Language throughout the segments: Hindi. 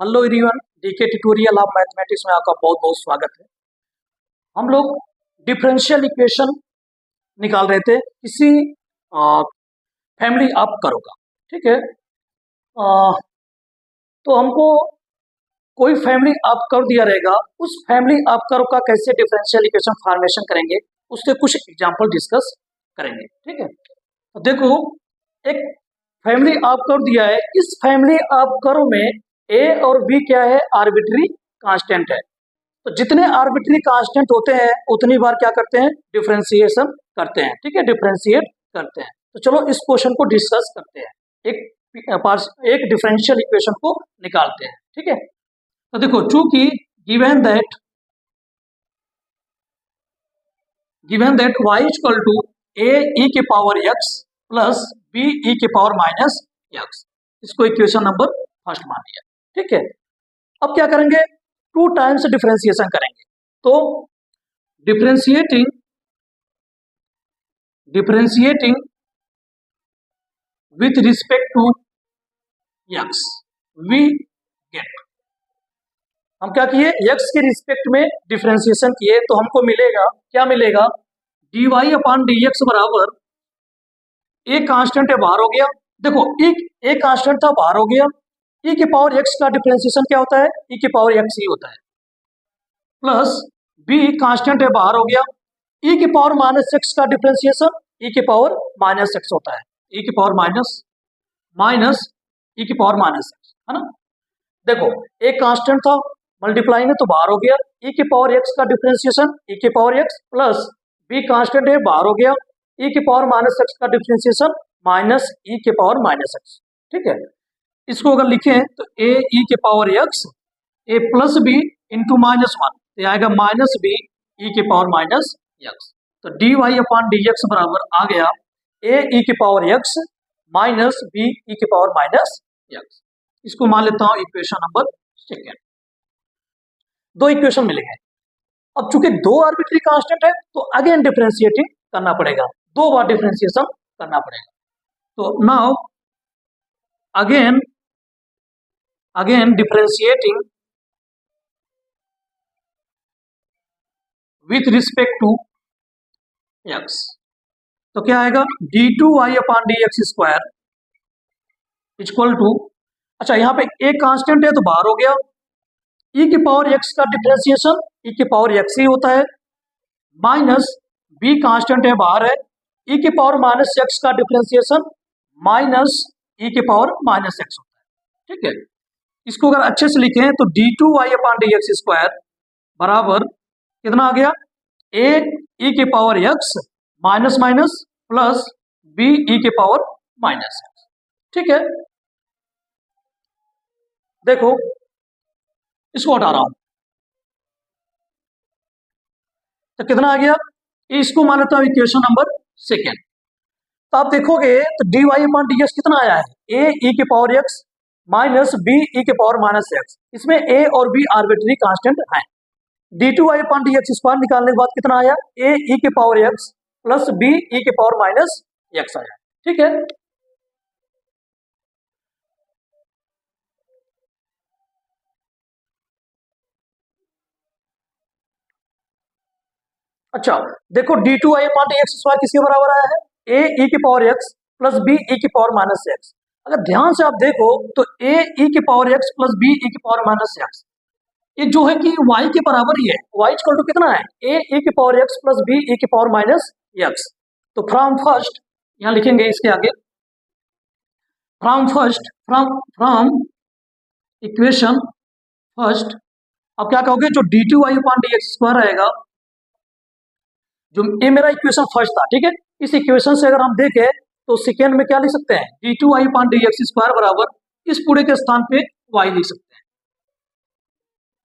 Hello everyone, DK tutorial of mathematics में आपका बहुत बहुत स्वागत है। हम लोग डिफरेंशियल इक्वेशन निकाल रहे थे किसी फैमिली ऑफ कर्व का। ठीक है, तो हमको कोई फैमिली ऑफ कर्व दिया रहेगा, उस फैमिली ऑफ कर्व का कैसे डिफरेंशियल इक्वेशन फॉर्मेशन करेंगे उसके कुछ एग्जाम्पल डिस्कस करेंगे। ठीक है, तो देखो, एक फैमिली ऑफ कर्व दिया है। इस फैमिली ऑफ कर्व में ए और बी क्या है? आर्बिट्री कांस्टेंट है। तो जितने आर्बिट्री कांस्टेंट होते हैं उतनी बार क्या करते हैं? डिफरेंशिएशन करते हैं। ठीक है, डिफरेंशिएट करते हैं। तो चलो इस क्वेश्चन को डिस्कस करते हैं, एक डिफरेंशियल इक्वेशन को निकालते हैं। ठीक है, तो देखो, चूंकि given that y equal to a e के power x plus b e के पावर माइनस x, इसको इक्वेशन नंबर फर्स्ट मान लिया। ठीक है, अब क्या करेंगे? 2 टाइम्स डिफरेंशिएशन करेंगे। तो differentiating with respect to x we get, हम क्या किए? x के रिस्पेक्ट में डिफरेंशिएशन किए तो हमको मिलेगा, क्या मिलेगा? dy अपॉन dx बराबर, ए कांस्टेंट है, बाहर हो गया। देखो, ए कांस्टेंट था, बाहर हो गया। e के पावर x का डिफरेंशिएशन क्या होता है? e के पावर x ही होता है। प्लस b कांस्टेंट है, बाहर हो गया। e के पावर माइनस x का डिफरेंशिएशन e के पावर माइनस x होता है। e के पावर माइनस e के पावर माइनस x, है ना। देखो, एक कांस्टेंट था, मल्टीप्लाई में तो बाहर हो गया। e के पावर x का डिफरेंशिएशन e के power x plus b constant है, बाहर हो गया। e के पावर माइनस x का डिफरेंशिएशन माइनस e के पावर माइनस x। ठीक है, इसको अगर लिखें तो a e के power x a plus b into minus 1, तो आएगा माइनस बी ई के पावर माइनस एक्स। तो d y upon d x बराबर आ गया ए ई के power x minus b e के पावर माइनस एक्स। इसको मान लेता हूं इक्वेशन नंबर सेकेंड। दो इक्वेशन मिलेंगे। अब चूंकि दो आर्बिट्री कांस्टेंट है तो अगेन डिफरेंशिएटिंग करना पड़ेगा, दो बार डिफरेंशिएशन करना पड़ेगा। तो now again differentiating with respect to x, तो क्या आएगा? d2y upon d x square equal to, अच्छा यहाँ पे a कांस्टेंट है तो बाहर हो गया। e के पावर x का डिफरेंशिएशन e के पावर x ही होता है, माइनस b कांस्टेंट है, बाहर है। e के पावर माइनस x का डिफरेंशिएशन माइनस e के पावर माइनस x होता है। ठीक है, इसको अगर अच्छे से लिखें तो d2y upon d x square बराबर कितना आ गया? a e के power x minus minus plus b e के पावर माइनस x। ठीक है, देखो इसको हटा रहा हूं तो कितना आ गया? इसको मान लेता हूं इक्वेशन नंबर सेकेंड। तो आप देखोगे तो d y upon d x कितना आया है? a e के power x minus b e के पावर माइनस x। इसमें a और b आर्बिट्री कांस्टेंट है। d2y upon d x square निकालने के बाद कितना आया? a e के power x plus b e के पावर माइनस x आया। ठीक है, अच्छा देखो, d2y upon d x square किसके बराबर आया है? a e के power x plus b e के पावर माइनस x। अगर ध्यान से आप देखो तो a e के power x plus b e के पावर माइनस x, ये जो है कि y के बराबर ही है। y इक्वल टू कितना है? a e के power x plus b e के पावर माइनस x। तो फ्रॉम फर्स्ट, यहाँ लिखेंगे इसके आगे, फ्रॉम इक्वेशन फर्स्ट, अब क्या कहोगे? जो d2y upon d x square रहेगा, जो ये मेरा इक्वेशन फर्स्ट था। ठीक है, इस इक्वेशन से अगर हम देखें तो सेकेंड में क्या लिख सकते हैं? d2y upon d x square बराबर इस पूरे के स्थान पे y लिख सकते हैं।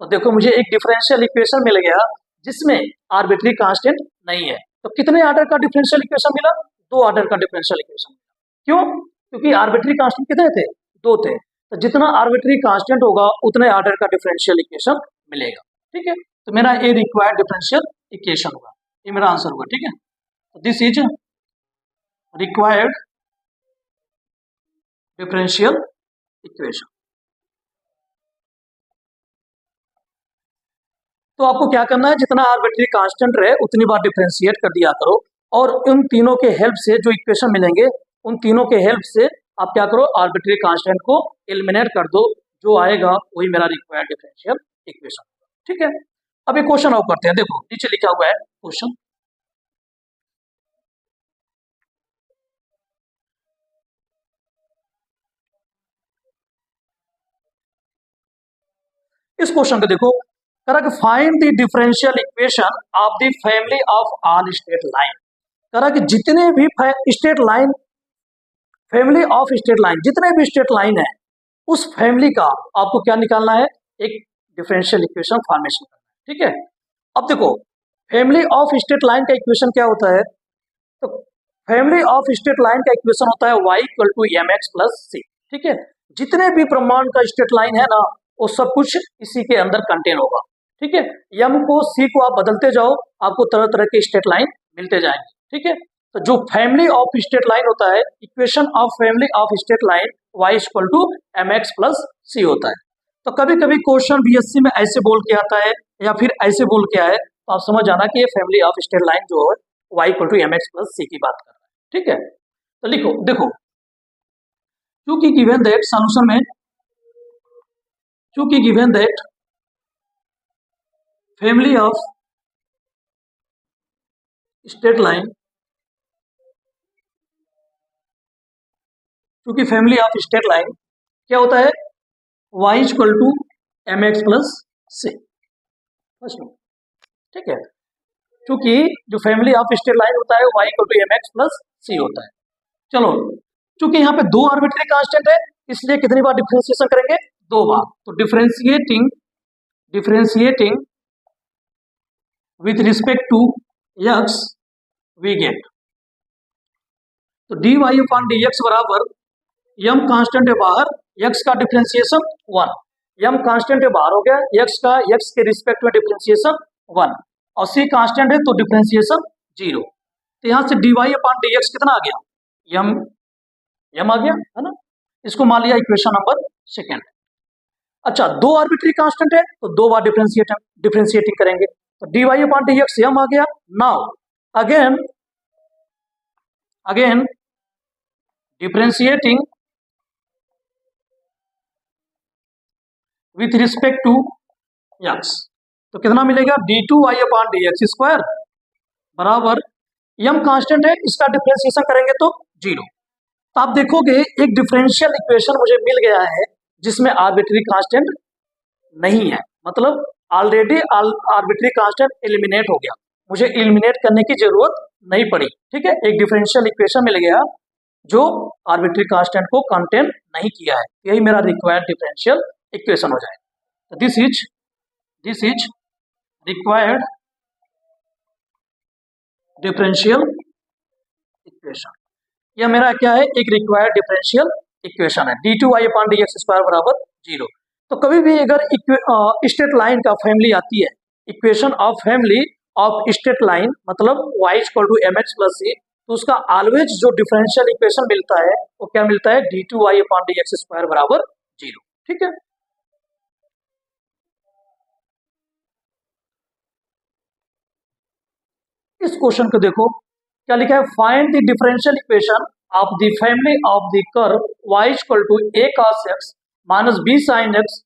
तो देखो, मुझे एक डिफरेंशियल इक्वेशन मिल गया जिसमें आर्बिट्री कांस्टेंट नहीं है। तो कितने ऑर्डर का डिफरेंशियल इक्वेशन मिला? दो ऑर्डर का डिफरेंशियल इक्वेशन। क्यों? क्योंकि आर्बिट्री कांस्टेंट कितने थे? दो थे। तो जितना आर्बिट्री कांस्टेंट होगा उतने ऑर्डर का डिफरेंशियल इक्वेशन मिलेगा। ठीक है, तो मेरा ए रिक्वायर्ड डिफरेंशियल इक्वेशन होगा, ये मेरा आंसर होगा। ठीक है, तो this is required differential equation. तो आपको क्या करना है, जितना आर्बिट्री कांस्टेंट रहे उतनी बार डिफरेंशिएट कर दिया करो, और उन तीनों के हेल्प से जो इक्वेशन मिलेंगे उन तीनों के हेल्प से आप क्या करो, आर्बिट्री कांस्टेंट को एलिमिनेट कर दो, जो आएगा वही मेरा रिक्वायर्ड डिफरेंशियल इक्वेशन। ठीक है, अब ये क्वेश्चन और करते हैं। देखो नीचे लिखा हुआ है क्वेश्चन, इस क्वेश्चन को देखो, करा कि find the differential equation of the family of all straight line. करा कि जितने भी straight line, family of straight line, जितने भी स्ट्रेट लाइन है उस फैमिली का आपको क्या निकालना है, एक डिफरेंशियल इक्वेशन फॉर्मेशन करना है। ठीक है, अब देखो फैमिली ऑफ स्ट्रेट लाइन का इक्वेशन क्या होता है, तो फैमिली ऑफ स्ट्रेट लाइन का इक्वेशन होता है y equal to m x plus c. ठीक है, जितने भी ब्रह्मांड का स्ट्रेट लाइन है ना वो सब कुछ इसी के अंदर कंटेन होगा। ठीक है, यम को सी को आप बदलते जाओ, आपको तरह तरह के स्ट्रेट लाइन मिलते जाएंगे। ठीक है, तो जो फैमिली ऑफ स्ट्रेट लाइन होता है, equation of family of straight line y equal to m x plus c होता है। तो कभी कभी क्वेश्चन बीएससी में ऐसे बोल के आता है या फिर ऐसे बोल के आए, तो आप समझ जाना कि ये फैमिली ऑफ स्ट्रेट लाइन जो है y equal to m x plus c की बात कर रहा है। ठीक है, तो लिखो, देखो चूंकि गिवन दैट सॉल्यूशन में, चूंकि given that family of straight line, क्योंकि फैमिली ऑफ स्ट्रेट लाइन क्या होता है, y equal to m x plus c. ठीक है, क्योंकि जो फैमिली ऑफ स्ट्रेट लाइन होता है y equal to m x plus c होता है। चलो, क्योंकि यहाँ पे दो आर्बिट्री कांस्टेंट है इसलिए कितनी बार डिफरेंशिएशन करेंगे, दो बार। तो differentiating with respect to x we get, तो dy अपॉन dx बराबर m कांस्टेंट है बाहर, x का डिफरेंशिएशन 1, m कांस्टेंट है बाहर हो गया, x के रिस्पेक्ट में डिफरेंशिएशन 1 और c कांस्टेंट है तो डिफरेंशिएशन 0। तो यहाँ से dy अपॉन dx कितना आ गया, m आ गया है ना, इसको मान लिया इक्वेशन नंबर सेकेंड। अच्छा, दो आर्बिट्री कांस्टेंट है तो दो बार डिफरेंशिएटिंग करेंगे, तो dy अपॉन dx m आ गया। Now again differentiating with respect to x, तो कितना मिलेगा, d2y अपॉन dx स्क्वायर बराबर m कांस्टेंट है, इसका डिफरेंशिएशन करेंगे तो 0। तो आप देखोगे एक डिफरेंशियल इक्वेशन मुझे मिल गया है जिसमें आर्बिट्री कांस्टेंट नहीं है, मतलब ऑलरेडी आर्बिट्री कांस्टेंट एलिमिनेट हो गया, मुझे एलिमिनेट करने की जरूरत नहीं पड़ी। ठीक है, एक डिफरेंशियल इक्वेशन मिल गया जो आर्बिट्री कांस्टेंट को कंटेन नहीं किया है, यही मेरा रिक्वायर्ड डिफरेंशियल इक्वेशन हो जाएगा। तो this is required differential equation, यह मेरा क्या है, एक रिक्वायर्ड डिफरेंशियल इक्वेशन है, d2y अपॉन dx स्क्वायर बराबर 0। तो कभी भी अगर स्ट्रेट लाइन का फैमिली आती है, equation of family of straight line मतलब y equal to m x plus c, तो उसका ऑलवेज जो डिफरेंशियल इक्वेशन मिलता है वो क्या मिलता है, d2y अपॉन dx स्क्वायर बराबर 0। ठीक है, इस क्वेश्चन को देखो क्या लिखा है, find the differential equation of the family of the curve y equal to a cos x minus b sin x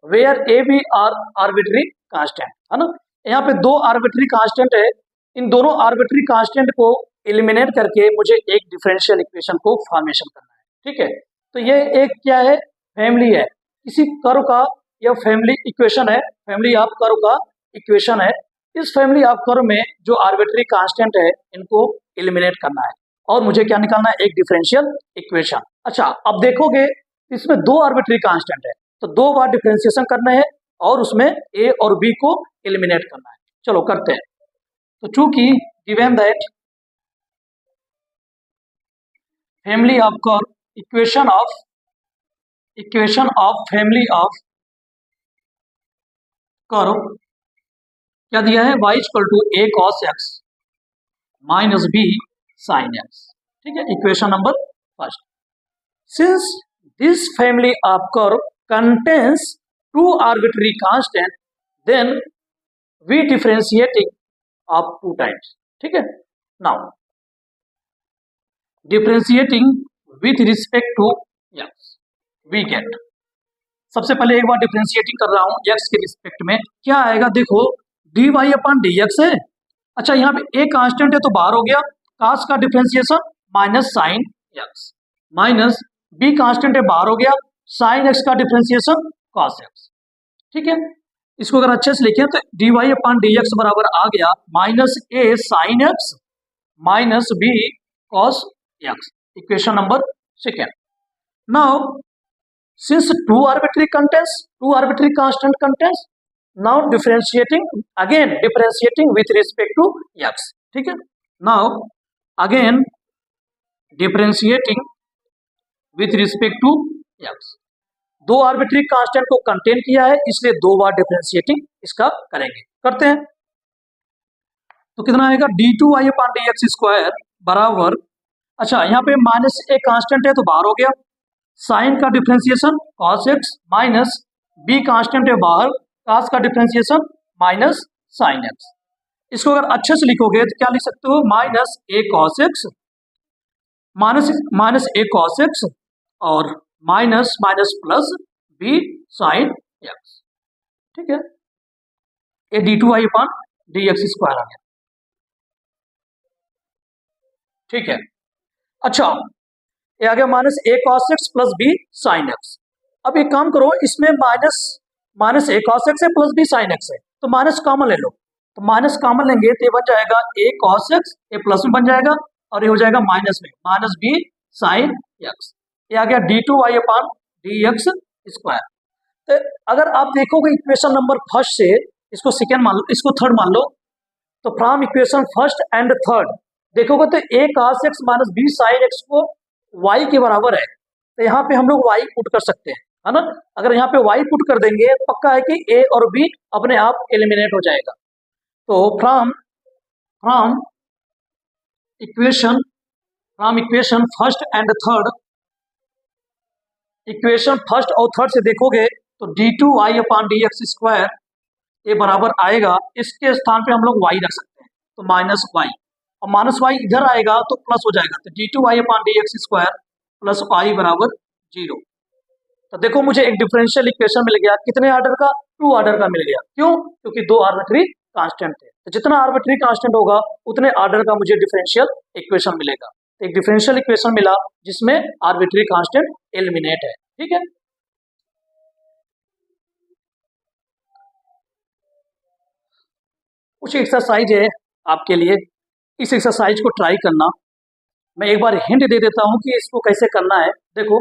where a b are arbitrary constant है ना। यहाँ पे दो आर्बिट्री कांस्टेंट है, इन दोनों आर्बिट्री कांस्टेंट को एलिमिनेट करके मुझे एक डिफरेंशियल इक्वेशन को फॉर्मेशन करना है। ठीक है, तो ये एक क्या है, फैमिली है, किसी कर्व का यह फैमिली इक्वेशन है, फैमिली ऑफ कर्व का इक्वेशन है। इस फैमिली ऑफ कर्व में जो आर्बिट्री कांस्टेंट है इनको एलिमिनेट करना है और मुझे क्या निकालना है, एक डिफरेंशियल इक्वेशन। अच्छा, अब देखोगे इसमें दो आर्बिट्री कांस्टेंट है तो दो बार डिफरेंशिएशन करना है और उसमें a और b को एलिमिनेट करना है। चलो करते हैं। तो चूंकि given that family of curve, equation of family of curve क्या दिया है, y equal to a cos x minus b sin x। ठीक है, equation number first, since this family of curve contains two arbitrary constant, then we differentiating of 2 times, ठीक है। Now differentiating with respect to x we get, सबसे पहले एक बार डिफरेंशिएटिंग कर रहा हूं एक्स के रिस्पेक्ट में, क्या आएगा देखो, d y upon d x है। अच्छा यहाँ पे ए कांस्टेंट है तो बाहर हो गया, कास का differentiation minus sine x, minus b constant है बाहर हो गया, साइन एक्स का डिफरेंशिएशन कॉस एक्स, ठीक है। इसको अगर अच्छे से लिखें तो d y upon d x बराबर आ गया minus a sine x minus b cos x, equation number second. Now since two arbitrary constant contains, now differentiating with respect to x, ठीक है। now again differentiating with respect to x, दो आर्बिट्री कांस्टेंट को कंटेन किया है इसलिए दो बार डिफरेंशिएटिंग इसका करेंगे, करते हैं। तो कितना आएगा d two y upon d x square बराबर, अच्छा यहाँ पे माइनस ए कांस्टेंट है तो बाहर हो गया, साइन का differentiation cos x minus b constant है बाहर, कॉस का डिफरेंशिएशन माइनस साइन एक्स। इसको अगर अच्छे से लिखोगे तो क्या लिख सकते हो, minus a cos x minus a cos x और minus minus plus b sine x, ठीक है। A d two y upon d x square आ गया, ठीक है। अच्छा ये आ गया minus a cos x plus b sine x. अब एक काम करो, इसमें माइनस ए कॉस एक्स है प्लस बी साइन एक्स है तो माइनस कॉमन ले लो, तो माइनस कॉमन लेंगे तो ये बन जाएगा ए कॉस एक्स, ए प्लस में बन जाएगा और ये हो जाएगा माइनस में माइनस बी साइन एक्स, ये आ गया d two y upon d x square. तो अगर आप देखोगे इक्वेशन नंबर फर्स्ट से इसको सेकेंड मान लो, इसको थर्ड मान लो, तो from equation first and third देखोगे तो a cos x minus b sine x को y के बराबर है, तो यहाँ पे हम लोग y पुट कर सकते हैं, है ना। अगर यहाँ पे y पुट कर देंगे पक्का है कि a और b अपने आप एलिमिनेट हो जाएगा। तो from equation first and third, equation first और थर्ड से देखोगे तो d two y upon d x square ये बराबर आएगा, इसके स्थान पे हम लोग y रख सकते हैं तो माइनस वाई, और माइनस वाई इधर आएगा तो प्लस हो जाएगा, तो d two y upon d x square plus y बराबर 0। तो देखो मुझे एक डिफरेंशियल इक्वेशन मिल गया, कितने ऑर्डर का, 2 ऑर्डर का मिल गया, क्यों, क्योंकि दो आर्बिट्री कांस्टेंट थे, तो जितना आर्बिट्री कांस्टेंट होगा उतने ऑर्डर का मुझे डिफरेंशियल इक्वेशन मिलेगा। तो एक डिफरेंशियल इक्वेशन मिला जिसमें आर्बिट्री कांस्टेंट एलिमिनेट है, ठीक है। कुछ एक्सरसाइज है आपके लिए, इस एक्सरसाइज को ट्राई करना। मैं एक बार हिंट दे देता हूं कि इसको कैसे करना है। देखो,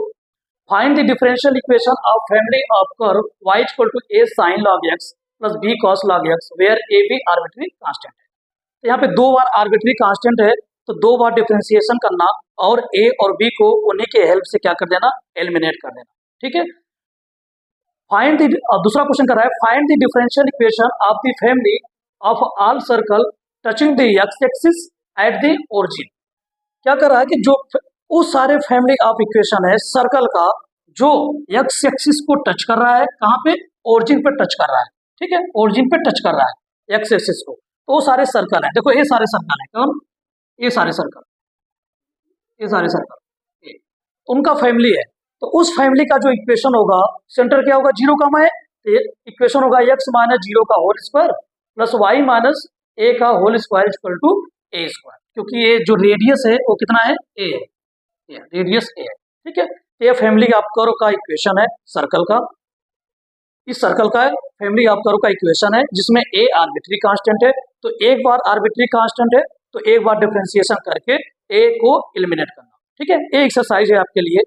find the differential equation of family of curve y equal to a sin log x plus b cos log x where a b arbitrary constant है। तो यहाँ पे 2 बार आर्बिट्री कांस्टेंट है तो 2 बार डिफरेंशिएशन करना और a और b को उन्हीं के हेल्प से क्या कर देना, एलिमिनेट कर देना, ठीक है। फाइंड द, दूसरा क्वेश्चन कर रहा है, find the differential equation of the family of all circle touching the x axis at the origin. क्या कर रहा है कि जो उस सारे फैमिली ऑफ इक्वेशन है सर्कल का जो एक्स एक्सिस को टच कर रहा है, कहाँ पे, ओरिजिन पे टच कर रहा है, ठीक है, ओरिजिन पे टच कर रहा है एक्स एक्सिस को, तो वो सारे सर्कल है। देखो ये सारे सर्कल है, कौन, ये सारे सर्कल, ये उनका फैमिली है। तो उस फैमिली का जो इक्वेशन होगा, सेंटर क्या होगा, 0 कामा है, तो इक्वेशन होगा एक्स माइनस 0 का whole square plus y minus a का whole square equal to a square, क्योंकि ये जो रेडियस है वो कितना है, ए है, रेडियस ए है, ठीक है। तो ये फैमिली ऑफ कर्व का इक्वेशन है सर्कल का, इस सर्कल का फैमिली ऑफ कर्व का इक्वेशन है जिसमें ए आर्बिट्री कांस्टेंट है, तो एक बार आर्बिट्री कांस्टेंट है तो एक बार डिफरेंशिएशन करके ए को एलिमिनेट करना, ठीक है। ये एक्सरसाइज है आपके लिए,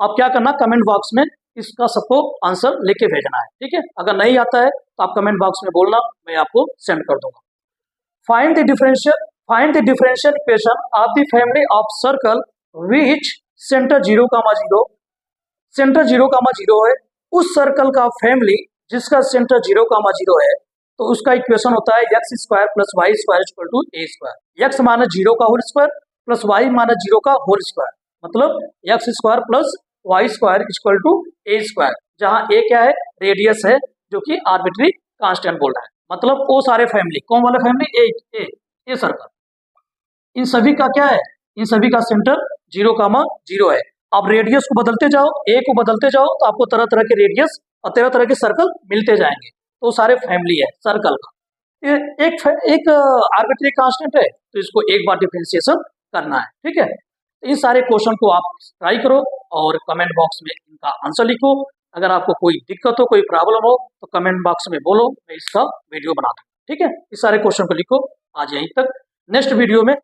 आप क्या करना, कमेंट बॉक्स में इसका सबको आंसर लेके भेजना है, ठीक है। अगर नहीं आता है तो आप कमेंट बॉक्स में बोलना, मैं आपको सेंड कर दूंगा। Find the differential equation of the family of circle which centre 0, 0 है, उस सर्कल का फैमिली जिसका सेंटर 0, 0 है, तो उसका इक्वेशन होता है x square plus y square equal to a square, x minus 0 का whole square plus y minus 0 का होल स्क्वायर, मतलब x square plus y square equal to a square, जहाँ ए क्या है, रेडियस है जो कि आर्बिट्री कांस्टेंट बोल रहा है। मतलब ओ सारे फैमिली, कौन वाला फैमिली, ए सर्कल, इन सभी का क्या है, इन सभी का सेंटर 0, 0 है। अब रेडियस को बदलते जाओ, ए को बदलते जाओ, तो आपको तरह तरह के रेडियस और तरह तरह के सर्कल मिलते जाएंगे, तो सारे फैमिली है सर्कल का। ये एक आर्बिट्री कांस्टेंट है, तो इसको एक बार डिफरेंशिएशन करना है, ठीक है। तो इस सारे क्वेश्चन को आप ट्राई करो और कमेंट बॉक्स में इनका आंसर लिखो। अगर आपको कोई दिक्कत हो, कोई प्रॉब्लम हो, तो कमेंट बॉक्स में बोलो, मैं इसका वीडियो बना दूँ, ठीक है। इस सारे क्वेश्चन को लिखो। आज यहीं तक, नेक्स्ट वीडियो में